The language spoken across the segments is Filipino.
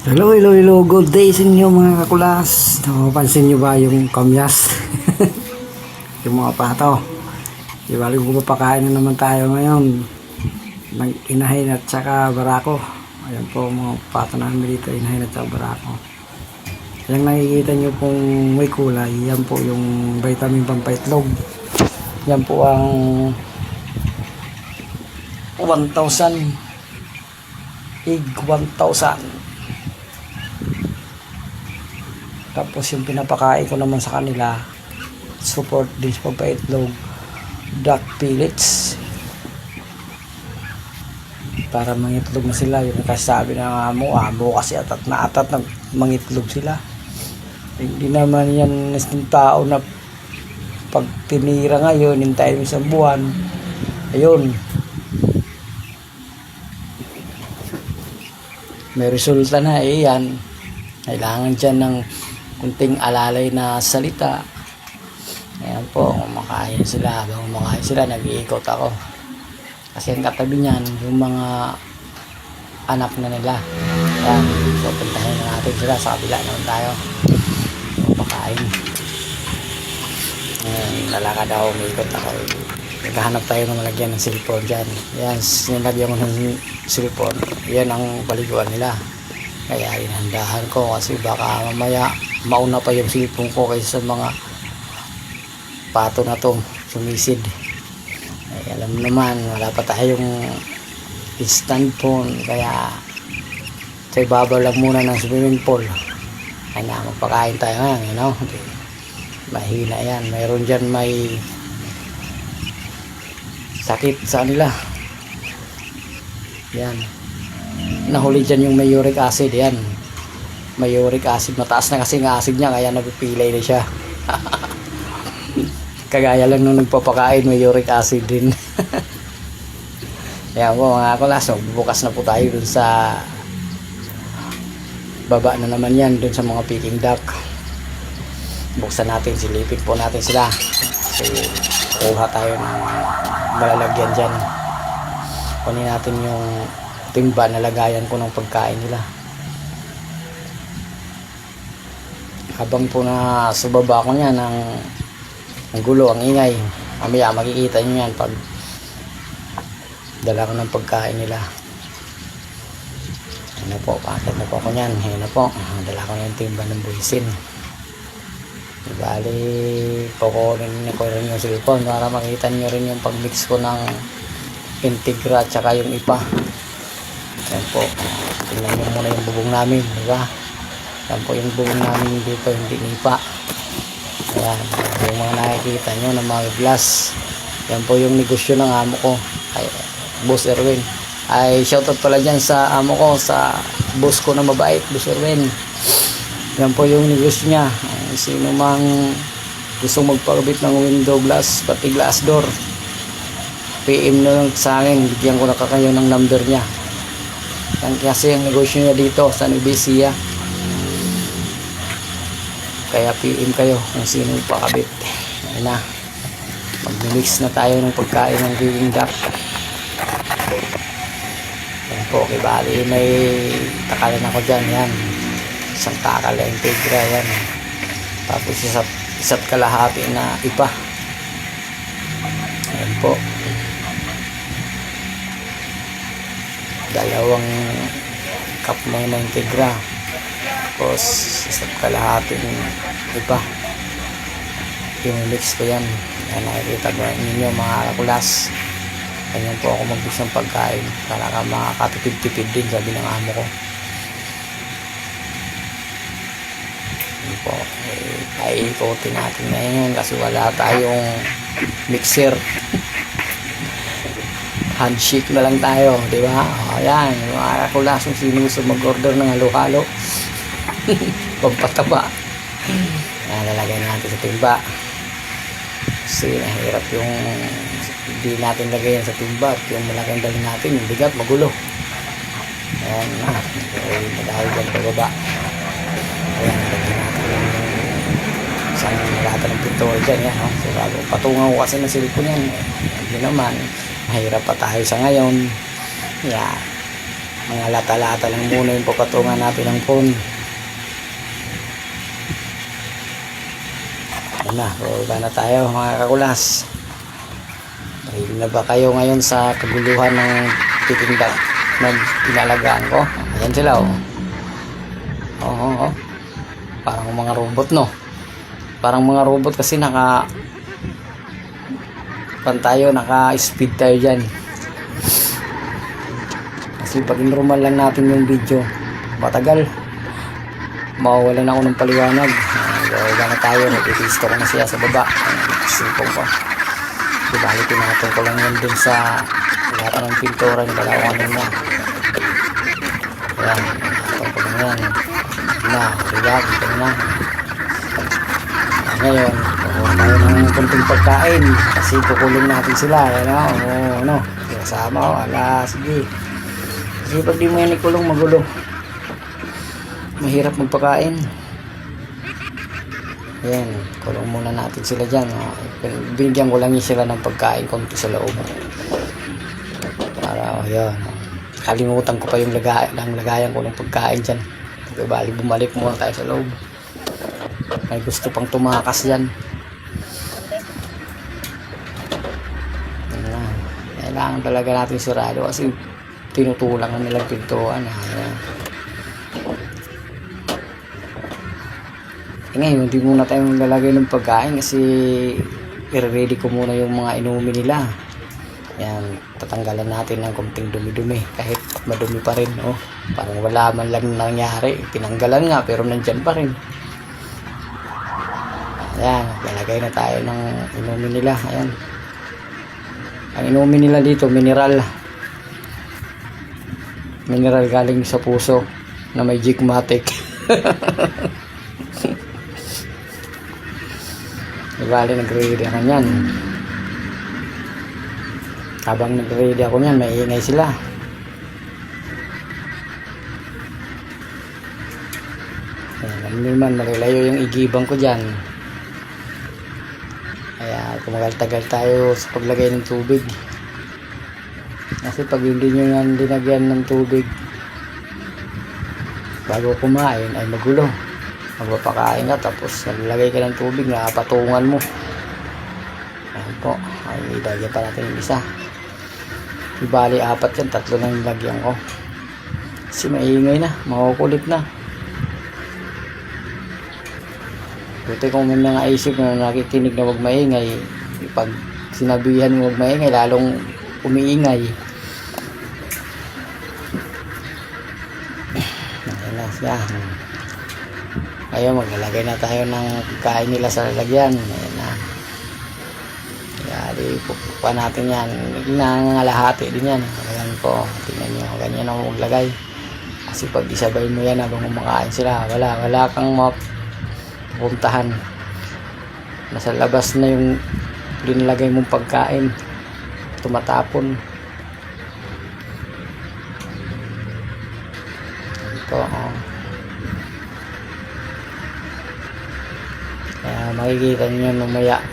Hello, hello, hello. Good day sa inyo mga kakulas. Napapansin nyo ba yung kamyas? Yung mga pato. Di bali kung papakain na naman tayo ngayon ng inahin at saka barako. Ayan po mga pato namin dito, inahin at saka barako. Yung nakikita nyo pong may kulay, yan po yung vitamin pampaitlog. Yan po ang 1,000 egg 1,000. Tapos yung pinapakain ko naman sa kanila, support din sa pagpaitlog, duck pellets, para mangitlog na sila. Yung nakasabi ng amo kasi atat na mangitlog sila. Hindi naman yan ng tao na pag tinira ngayon, hintayin mo isang buwan, ayun, may resulta na. Yan, kailangan dyan ng kunting alalay na salita. Ayan po, kumakain sila. Habang kumakain sila, nag-iikot ako. Kasi ang katabi niyan, yung mga anak na nila. Ayan, so puntahin na natin sila. Sa kabila naman tayo. Kumakain. Ayan, lalakad ako, umiikot ako. Naghahanap tayo ng malagyan ng cellphone dyan. Ayan, sinilagyan ko ng cellphone. Yan ang paliguan nila. Kaya inandahan ko kasi baka mamaya mauna pa yung cellphone ko kaysa sa mga pato na to sumisid. Ay, alam naman wala pa tayong instant phone, kaya sa ibabaw lang muna ng swimming pool. Ay na, magpakain tayo ngayon, you know? Mahina yan, mayroon dyan may sakit sa nila. Yan, nahuli dyan yung may uric acid. Yan, may uric acid, mataas na kasi ng acid niya, kaya napipilay na siya. Kagaya lang nung nagpapakain, may uric acid din. Kaya po mga kulas, bukas na po tayo dun sa baba na naman yan, dun sa mga peking duck. Buksan natin, silipin po natin sila. Kasi kuha tayo ng malalagyan dyan. Kunin natin yung timba na lagayan ko ng pagkain nila. Habang po na sa baba ko niyan ng gulo, ang ingay, mamaya makikita nyo yan pag dala ko ng pagkain nila. Ayan na po, packet na po ako nyan. Ayan na po, dala ko na yung timba ng buisin. Bali, kukunin ko rin yung cellphone para makita nyo rin yung pagmix ko ng Integra at saka yung ipa. Ayan po, tingnan nyo muna yung bubong namin, di ba? Yan po yung bubong namin dito, hindi nipa. Ayan, yung mga nakikita nyo na mga glass. Yan po yung negosyo ng amo ko, ay Boss Erwin. Ay shoutout pala dyan sa amo ko, sa boss ko na mabait, Boss Erwin. Yan po yung negosyo niya. Sino mang gusto magpakabit ng window glass pati glass door, PM na lang sa akin, bigyan ko na kayo ng number niya. Yan kasi ang negosyo niya dito sa Nubesia. Kaya PM kayo kung sino pakabit. Ayun na, mag-mix na tayo ng pagkain ng peking duck. Yan po, kibali may takalan ako dyan. Yan, isang takal na Integra. Yan, tapos isa't kalahati na ipa. Yan po, dalawang cup na Integra, tapos isa't kalahati ipa. Yung mix ko yan. Yan, nakikita ba ninyo mga kakulas. Ganyan po ako mag-mix ng pagkain para ka makakatipid-tipid din, sabi ng amo ko. Yan po, ay ikotin natin ngayon kasi wala tayong mixer. Handshake na lang tayo, di ba? Ayan, mga kakulas, kung sino gusto mag-order ng halo-halo, pagpataba, lalagay natin sa timba. Kasi nahirap yung hindi natin lagayan sa timba, yung malaking dali natin, yung bigat, magulo. Ayan na, madahil dyan pababa. Ayan, lagyan natin yung isang lahat ng pintura dyan. Yan, no? So, patungan ko kasi ng cellphone yan. Hindi naman, mahirap pa tayo sa ngayon. Yeah. Mga lata-lata lang muna yung papatungan natin ng phone. Ayan na, baba na tayo mga kakulas. Ready na ba kayo ngayon sa kaguluhan ng titinda na pinalagaan ko? Ayan sila oh. Oh. Parang mga robot no. Parang mga robot kasi naka speed tayo dyan. Kasi pag normal lang natin yung video, matagal. Mawawalan ako ng paliwanag. Baba na tayo, nag-ipisto ko na siya sa baba. Sipong ko. Ibalikin natin ko lang yun dun sa lahat ng pintura ng dalawangan niya. Ayan, natin ko lang yan. Na, diba? Dito na. Ngayon, kukuha tayo ng kunting pagkain kasi kukulong natin sila. Ayan o, ano, kasama o, ala, sige. Kasi pag di mo yan ikulong, magulo. Mahirap magpakain. Ayan, kulong muna natin sila dyan. Binigyan ko lang sila ng pagkain konti sa loob. Para, ayan. Kalimutan ko pa yung lagayan ko ng pagkain dyan. Bumalik muna tayo sa loob. May gusto pang tumakas dyan. Ayan. Kailangan talaga natin surado kasi tinutulang na nilang pintuan. Ayan. Ngayon, hindi muna tayo lalagay ng pagkain kasi i-ready ko muna yung mga inumin nila. Ayan, tatanggalan natin ng konting dumi-dumi kahit madumi pa rin. Oh, parang wala man lang nangyari. Tinanggalan nga pero nandyan pa rin. Ayan, lalagay na tayo ng inumin nila. Ayan. Ang inumin nila dito, mineral. Mineral galing sa puso na may Jigmatic. Bali, nag-ready ako nyan. Habang nag-ready ako nyan, maiingay sila. Alam naman, malalayo yung igibang ko dyan. Kaya tumagal-tagal tayo sa paglagay ng tubig. Kasi pag hindi nyo yan dinagyan ng tubig bago kumain ay magulo. Magpapakain ka tapos naglagay ka ng tubig na patungan mo. Ayan po, ay ilagyan pa natin yung isa. Ibali 4 yan, 3 lang nilagyan ko kasi maingay na, makukulit na. Buti kung may mga isip na nakikinig na huwag maingay, pag sinabihan mo huwag maingay, lalong umiingay. Ayan na siya. Ngayon, maglalagay na tayo ng pagkain nila sa lalagyan. Ayan na. Kaya, pupupa natin yan. Nangangalahati din yan. Ayan po. Tingnan nyo. Ganyan ang maglagay. Kasi pag isabay mo yan habang kumakain sila, wala kang mapuntahan. Nasa labas na yung linalagay mong pagkain. Tumatapon. Ito, oh. Kaya makikita nyo mamaya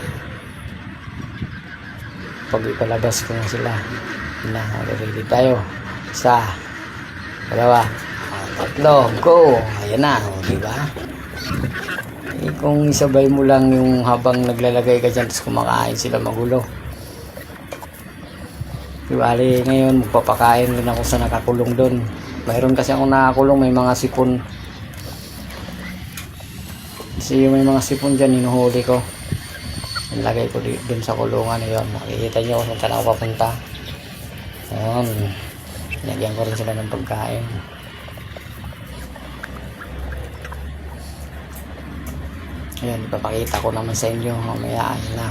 pag ipalabas ko na sila. Na, ready tayo. 1, 2, 3, go! Ayan na, diba? Kung isabay mo lang yung habang naglalagay ka dyan tapos kumakain sila, magulo. Bali, ngayon magpapakain din ako sa nakakulong doon. Mayroon kasi akong nakakulong, may mga sipon. Kasi may mga sipon dyan, hinuhuli ko. Nilagay ko dun sa kulungan. Ayan, makikita nyo kung saan ako papunta. Ayan, lagyan ko rin sila ng pagkain. Ayan, ipapakita ko naman sa inyo mamaya. Ayan na.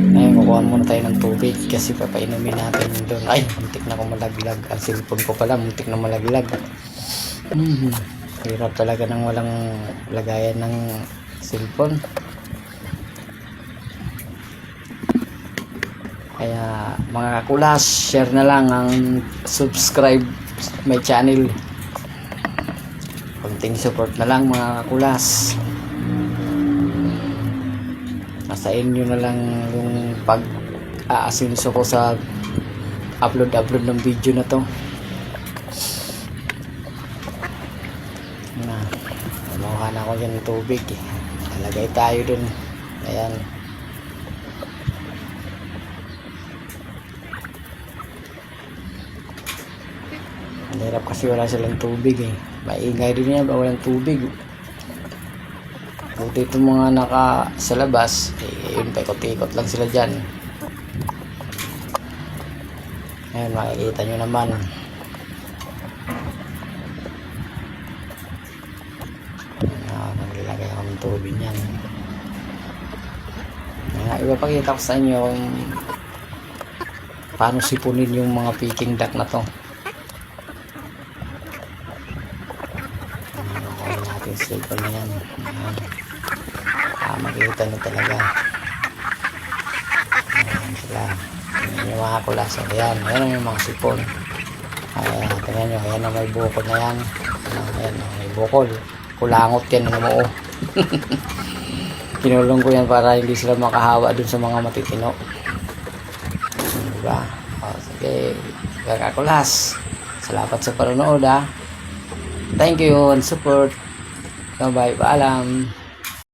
Ngayon, kukuha muna tayo ng tubig kasi papainumin natin doon. Ay, muntik na akong malaglag. Ang cellphone ko pala, muntik na malaglag. Hirap talaga ng walang lagayan ng cellphone. Kaya mga kakulas, share na lang ang subscribe my channel. Konting support na lang mga kakulas. Nasa inyo na lang yung pag-aasinso ko sa upload ng video na to. Na, mamuha na ako dyan ng tubig. Nalagay tayo dun. Ayan. Ang hirap kasi wala silang tubig eh. Maingay din yan, walang tubig. Buti itong mga naka sa labas, eh, yun, paikot-ikot lang sila dyan. Ayan, makikita nyo naman. Naglalagay ako ng tubig niyan. Ipapakita ko sa inyo kung paano sipunin yung mga Peking duck na to. Nakuha natin cellphone na yan. Makikita nyo talaga. Ayan sila. Ayan yung mga kulaso. Ayan yung mga sipon. Ayan, tingnan nyo. Ayan na may bukol na yan. Ayan, may bukol. Kulangot yan ng moo. Kinulong ko yan para hindi sila makahawa dun sa mga matitino. Diba? O, sige. Kakakulas. Salamat sa panonood ha. Thank you and support. Bye bye. Paalam.